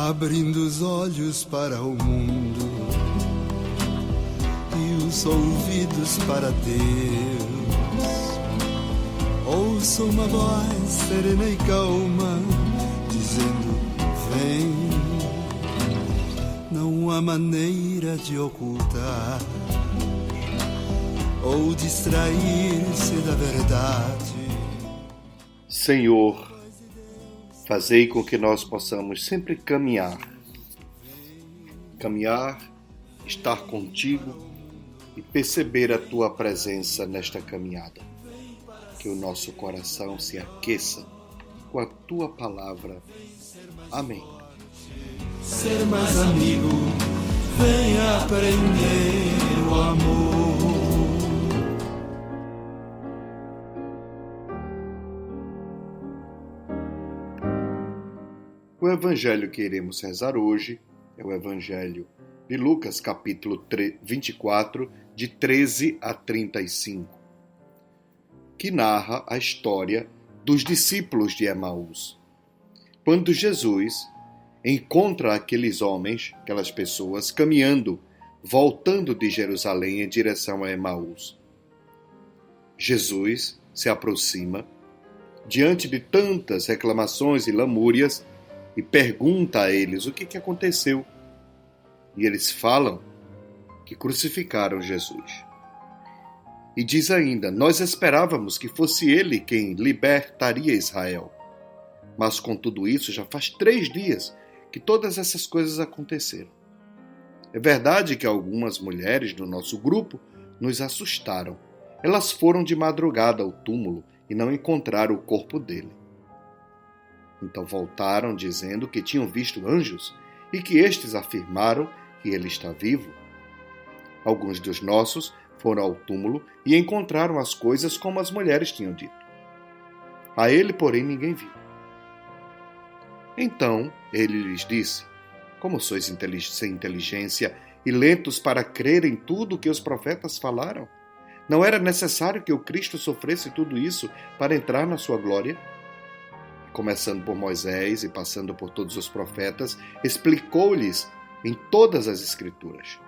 abrindo os olhos para o mundo e os ouvidos para Deus. Ouço uma voz serena e calma dizendo: vem. Não há maneira de ocultar ou distrair-se da verdade. Senhor, fazei com que nós possamos sempre caminhar, estar contigo e perceber a tua presença nesta caminhada. Que o nosso coração se aqueça com a tua palavra. Amém. Ser mais amigo, vem aprender o amor. O evangelho que iremos rezar hoje é o evangelho de Lucas, capítulo 24, de 13 a 35, que narra a história dos discípulos de Emaús. Quando Jesus encontra aqueles homens, aquelas pessoas, caminhando, voltando de Jerusalém em direção a Emaús. Jesus se aproxima, diante de tantas reclamações e lamúrias, e pergunta a eles o que aconteceu. E eles falam que crucificaram Jesus. E diz ainda: nós esperávamos que fosse ele quem libertaria Israel. Mas com tudo isso, já faz 3 dias que todas essas coisas aconteceram. É verdade que algumas mulheres do nosso grupo nos assustaram. Elas foram de madrugada ao túmulo e não encontraram o corpo dele. Então voltaram dizendo que tinham visto anjos e que estes afirmaram que ele está vivo. Alguns dos nossos foram ao túmulo e encontraram as coisas como as mulheres tinham dito. A ele, porém, ninguém viu. Então ele lhes disse: como sois sem inteligência e lentos para crer em tudo o que os profetas falaram? Não era necessário que o Cristo sofresse tudo isso para entrar na sua glória? Começando por Moisés e passando por todos os profetas, explicou-lhes em todas as Escrituras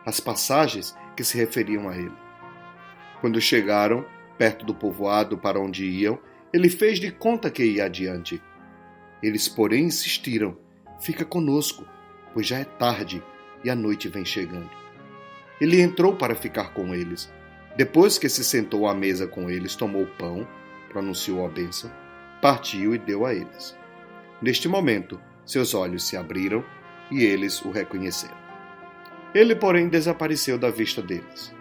as passagens que se referiam a ele. Quando chegaram perto do povoado para onde iam, ele fez de conta que ia adiante. Eles, porém, insistiram: fica conosco, pois já é tarde e a noite vem chegando. Ele entrou para ficar com eles. Depois que se sentou à mesa com eles, tomou o pão, pronunciou a bênção, partiu e deu a eles. Neste momento, seus olhos se abriram e eles o reconheceram. Ele, porém, desapareceu da vista deles.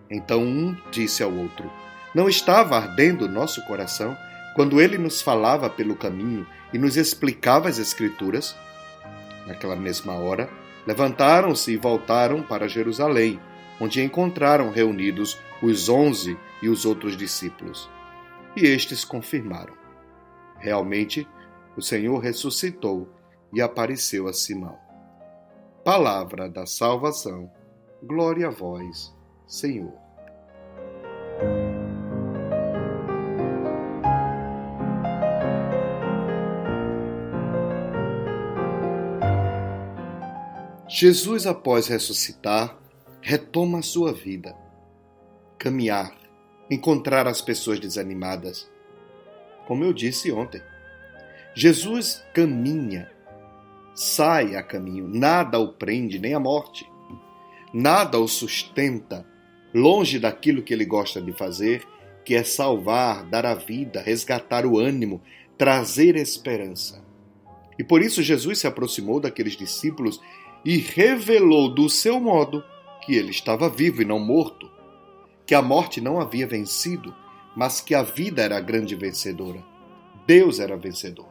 Então um disse ao outro: não estava ardendo o nosso coração quando ele nos falava pelo caminho e nos explicava as Escrituras? Naquela mesma hora, levantaram-se e voltaram para Jerusalém, onde encontraram reunidos os 11 e os outros discípulos. E estes confirmaram: realmente, o Senhor ressuscitou e apareceu a Simão. Palavra da salvação. Glória a vós, Senhor. Jesus, após ressuscitar, retoma a sua vida. Caminhar, encontrar as pessoas desanimadas. Como eu disse ontem, Jesus caminha, sai a caminho, nada o prende, nem a morte. Nada o sustenta, longe daquilo que ele gosta de fazer, que é salvar, dar a vida, resgatar o ânimo, trazer esperança. E por isso Jesus se aproximou daqueles discípulos e revelou do seu modo que ele estava vivo e não morto, que a morte não havia vencido, mas que a vida era a grande vencedora. Deus era vencedor.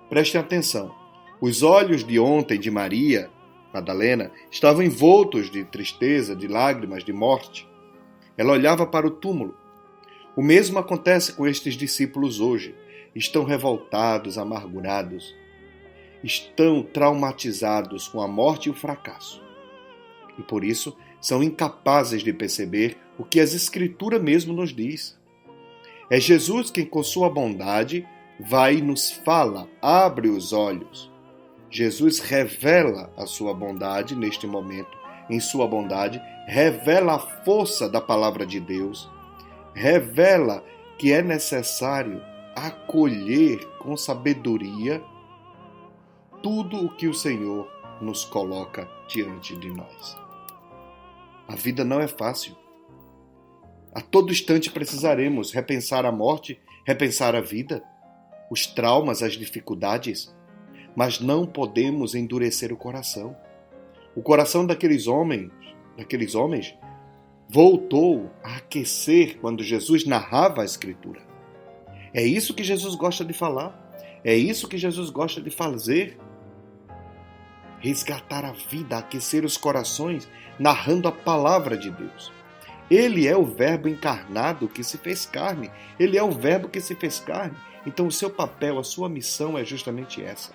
Prestem atenção. Os olhos de ontem de Maria Madalena estavam envoltos de tristeza, de lágrimas, de morte. Ela olhava para o túmulo. O mesmo acontece com estes discípulos hoje. Estão revoltados, amargurados. Estão traumatizados com a morte e o fracasso. E por isso são incapazes de perceber o que as Escrituras mesmo nos diz. É Jesus quem, com sua bondade, vai e nos fala, abre os olhos. Jesus revela a sua bondade neste momento, em sua bondade, revela a força da palavra de Deus, revela que é necessário acolher com sabedoria tudo o que o Senhor nos coloca diante de nós. A vida não é fácil. A todo instante precisaremos repensar a morte, repensar a vida, os traumas, as dificuldades, mas não podemos endurecer o coração. O coração daqueles homens voltou a aquecer quando Jesus narrava a Escritura. É isso que Jesus gosta de falar. É isso que Jesus gosta de fazer. Resgatar a vida, aquecer os corações, narrando a palavra de Deus. Ele é o Verbo encarnado que se fez carne. Ele é o Verbo que se fez carne. Então o seu papel, a sua missão é justamente essa.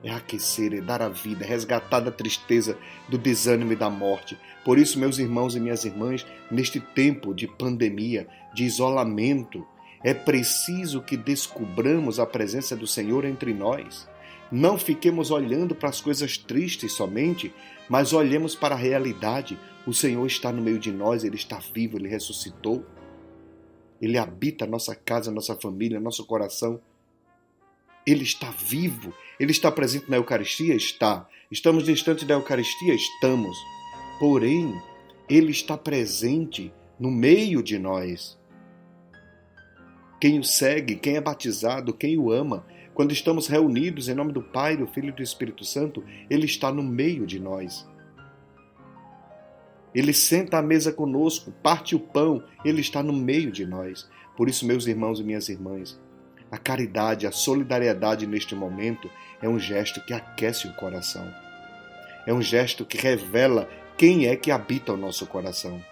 É aquecer, é dar a vida, é resgatar da tristeza, do desânimo e da morte. Por isso, meus irmãos e minhas irmãs, neste tempo de pandemia, de isolamento, é preciso que descubramos a presença do Senhor entre nós. Não fiquemos olhando para as coisas tristes somente, mas olhemos para a realidade. O Senhor está no meio de nós, Ele está vivo, Ele ressuscitou. Ele habita a nossa casa, a nossa família, nosso coração. Ele está vivo. Ele está presente na Eucaristia? Está. Estamos distante da Eucaristia? Estamos. Porém, Ele está presente no meio de nós. Quem o segue, quem é batizado, quem o ama, quando estamos reunidos em nome do Pai, do Filho e do Espírito Santo, Ele está no meio de nós. Ele senta à mesa conosco, parte o pão, Ele está no meio de nós. Por isso, meus irmãos e minhas irmãs, a caridade, a solidariedade neste momento é um gesto que aquece o coração. É um gesto que revela quem é que habita o nosso coração.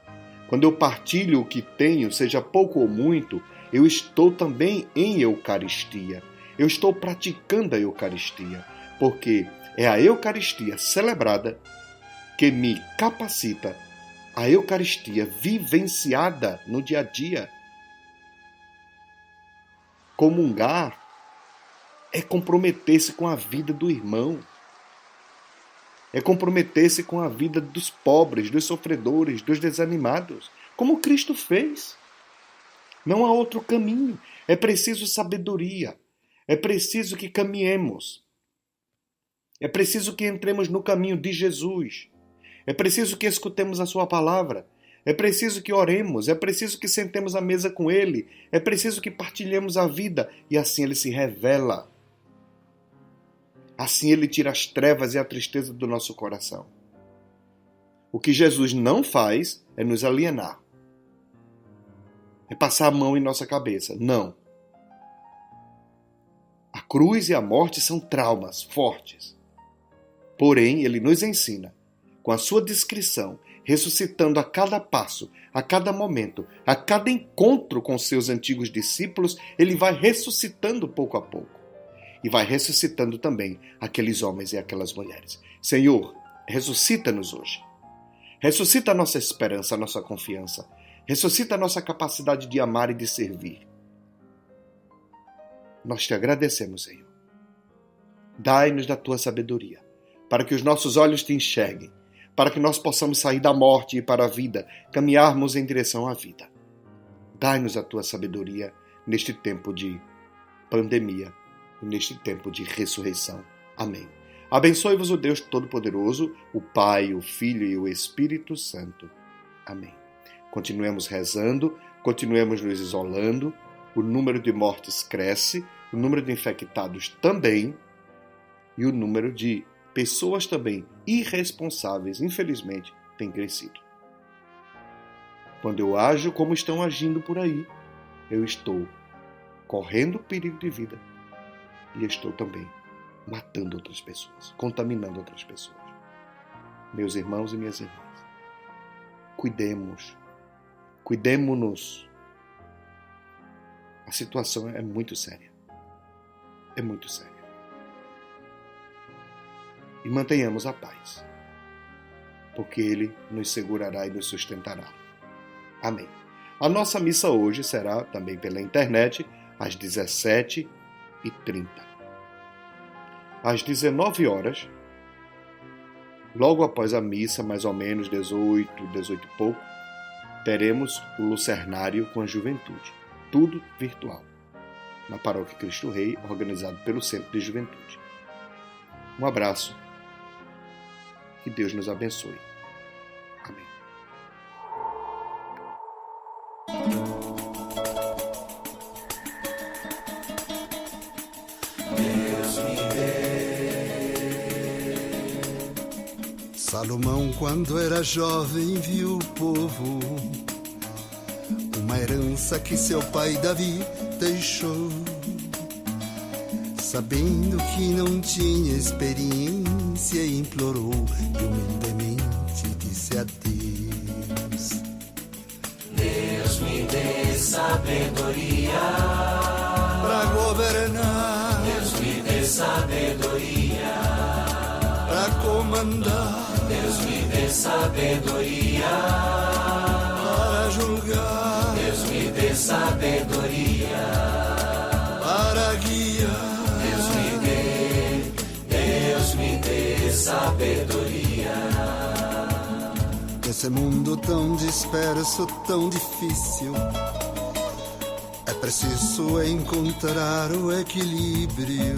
Quando eu partilho o que tenho, seja pouco ou muito, eu estou também em Eucaristia. Eu estou praticando a Eucaristia, porque é a Eucaristia celebrada que me capacita, a Eucaristia vivenciada no dia a dia. Comungar é comprometer-se com a vida do irmão. É comprometer-se com a vida dos pobres, dos sofredores, dos desanimados, como Cristo fez. Não há outro caminho. É preciso sabedoria. É preciso que caminhemos. É preciso que entremos no caminho de Jesus. É preciso que escutemos a sua palavra. É preciso que oremos. É preciso que sentemos à mesa com Ele. É preciso que partilhemos a vida. E assim Ele se revela. Assim Ele tira as trevas e a tristeza do nosso coração. O que Jesus não faz é nos alienar. É passar a mão em nossa cabeça. Não. A cruz e a morte são traumas fortes. Porém, Ele nos ensina, com a sua descrição, ressuscitando a cada passo, a cada momento, a cada encontro com seus antigos discípulos, Ele vai ressuscitando pouco a pouco. E vai ressuscitando também aqueles homens e aquelas mulheres. Senhor, ressuscita-nos hoje. Ressuscita a nossa esperança, a nossa confiança. Ressuscita a nossa capacidade de amar e de servir. Nós te agradecemos, Senhor. Dai-nos da tua sabedoria, para que os nossos olhos te enxerguem, para que nós possamos sair da morte e para a vida, caminharmos em direção à vida. Dai-nos a tua sabedoria neste tempo de pandemia e neste tempo de ressurreição. Amém. Abençoe-vos o Deus Todo-Poderoso, o Pai, o Filho e o Espírito Santo. Amém. Continuemos rezando, continuemos nos isolando, o número de mortes cresce, o número de infectados também, e o número de pessoas também irresponsáveis, infelizmente, tem crescido. Quando eu ajo como estão agindo por aí, eu estou correndo perigo de vida e estou também matando outras pessoas, contaminando outras pessoas. Meus irmãos e minhas irmãs, cuidemo-nos. A situação é muito séria. É muito séria. E mantenhamos a paz, porque Ele nos segurará e nos sustentará. Amém. A nossa missa hoje será também pela internet, às 17h30. às 19 horas, logo após a missa, mais ou menos 18 e pouco, teremos o lucernário com a juventude. Tudo virtual. Na Paróquia Cristo Rei, organizado pelo Centro de Juventude. Um abraço. Que Deus nos abençoe. Amém. Salomão, quando era jovem, viu o povo, uma herança que seu pai Davi deixou. Sabendo que não tinha experiência, implorou e humildemente disse a Deus: Deus, me dê sabedoria para governar. Deus, me dê sabedoria para comandar. Deus, me dê sabedoria para julgar. Deus, me dê sabedoria para guiar. Deus me dê sabedoria. Nesse mundo tão disperso, tão difícil, é preciso encontrar o equilíbrio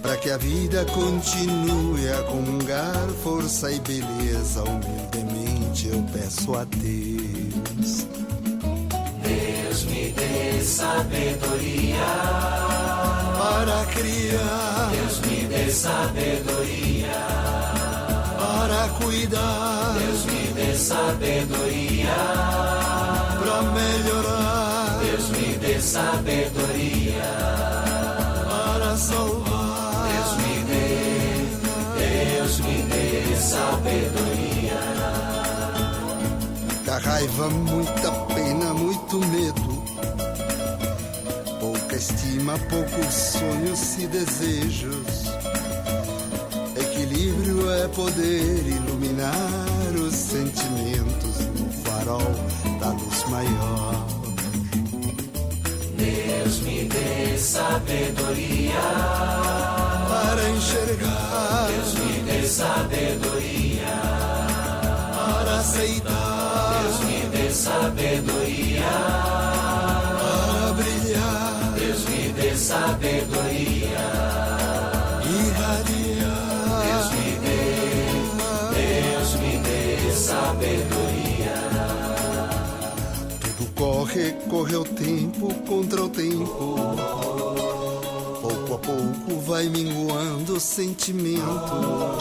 para que a vida continue a comungar força e beleza. Humildemente eu peço a Deus: Deus me dê sabedoria para criar. Deus me dê sabedoria para cuidar. Deus me dê sabedoria para melhorar. Deus me dê sabedoria para salvar. Deus me dê sabedoria. Da raiva, muita pena, muito medo, pouca estima, poucos sonhos e desejos. Equilíbrio é poder iluminar os sentimentos no farol da luz maior. Deus me dê sabedoria para enxergar. Deus me dê sabedoria para aceitar. Deus me dê sabedoria para brilhar. Deus me dê sabedoria irradiar. Deus me dê sabedoria. Tudo corre o tempo contra o tempo. Pouco a pouco vai minguando o sentimento.